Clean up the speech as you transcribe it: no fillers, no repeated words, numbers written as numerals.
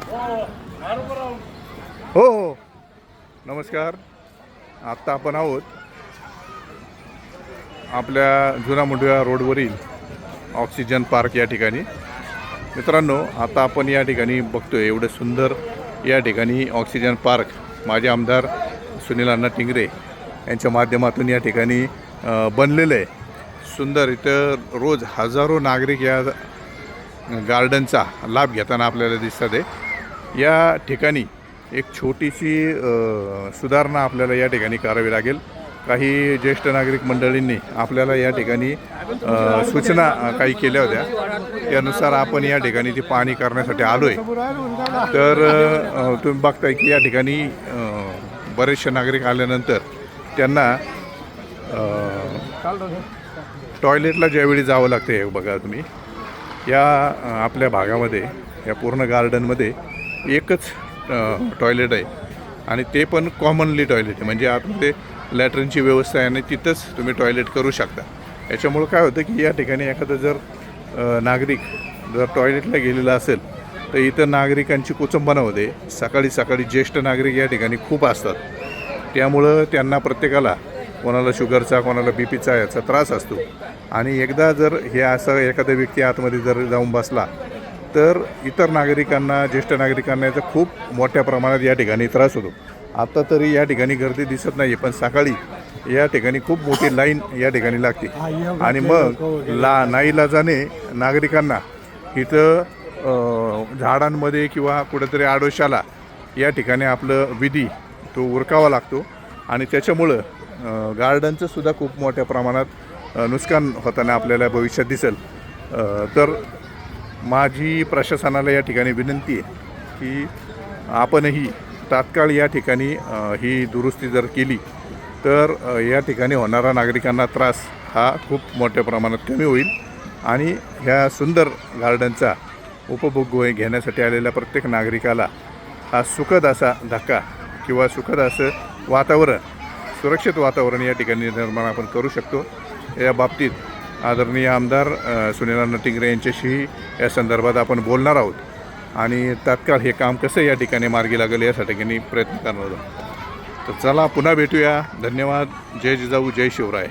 हो हो नमस्कार. आत्ता आपण आहोत आपल्या जुना मुंडव्या रोडवरील ऑक्सिजन पार्क या ठिकाणी. मित्रांनो, आता आपण या ठिकाणी बघतोय एवढं सुंदर या ठिकाणी ऑक्सिजन पार्क माझे आमदार सुनील अण्णा टिंगरे यांच्या माध्यमातून या ठिकाणी बनलेलं आहे. सुंदर इथं रोज हजारो नागरिक या गार्डनचा लाभ घेताना आपल्याला दिसतात आहे. या ठिकाणी एक छोटीशी सुधारणा आपल्याला या ठिकाणी करावी लागेल. काही ज्येष्ठ नागरिक मंडळींनी आपल्याला या ठिकाणी सूचना काही केल्या होत्या, त्यानुसार आपण या ठिकाणी ती पाहणी करण्यासाठी आलो आहे. तर तुम्ही बघताय की या ठिकाणी बरेचसे नागरिक आल्यानंतर त्यांना टॉयलेटला ज्यावेळी जावं लागते, बघा तुम्ही या आपल्या भागामध्ये या पूर्ण गार्डनमध्ये एकच टॉयलेट आहे आणि ते पण कॉमनली टॉयलेट आहे, म्हणजे आतमध्ये लॅट्रिनची व्यवस्था आहे आणि तिथंच तुम्ही टॉयलेट करू शकता. याच्यामुळं काय होतं की या ठिकाणी एखादं जर नागरिक जर टॉयलेटला गेलेला असेल तर इथं नागरिकांची कुचंबना होते. सकाळी सकाळी ज्येष्ठ नागरिक या ठिकाणी खूप असतात, त्यामुळं त्यांना प्रत्येकाला कोणाला शुगरचा कोणाला बीपीचा याचा त्रास असतो. आणि एकदा जर हे असं एखादा व्यक्ती आतमध्ये जर जाऊन बसला तर इतर नागरिकांना ज्येष्ठ नागरिकांना याचा खूप मोठ्या प्रमाणात या ठिकाणी त्रास होतो. आता तरी या ठिकाणी गर्दी दिसत नाही, पण सकाळी या ठिकाणी खूप मोठी लाईन या ठिकाणी लागते आणि मग नाईलाजाने नागरिकांना इथं झाडांमध्ये किंवा कुठेतरी आडोशाला या ठिकाणी आपलं विधी तो उरकावा लागतो आणि त्याच्यामुळं गार्डनचं सुद्धा खूप मोठ्या प्रमाणात नुकसान होताना आपल्याला भविष्यात दिसेल. तर माझी प्रशासनाला या ठिकाणी विनंती आहे की आपणही तात्काळ या ठिकाणी ही दुरुस्ती जर केली तर या ठिकाणी होणारा नागरिकांना त्रास हा खूप मोठ्या प्रमाणात कमी होईल आणि ह्या सुंदर गार्डनचा उपभोग घेण्यासाठी आलेल्या प्रत्येक नागरिकाला हा सुखद असा धक्का किंवा सुखद असं वातावरण, सुरक्षित वातावरण या ठिकाणी निर्माण आपण करू शकतो. या बाबतीत आदरणीय आमदार सुनील अण्णा टिंगरे यांच्याशी या संदर्भात आपण बोलणार आहोत आणि तात्काळ हे काम कसं या ठिकाणी मार्गी लागेल यासाठी प्रयत्न करणार आहोत. तर चला पुन्हा भेटूया. धन्यवाद. जय जिजाऊ, जय शिवराय.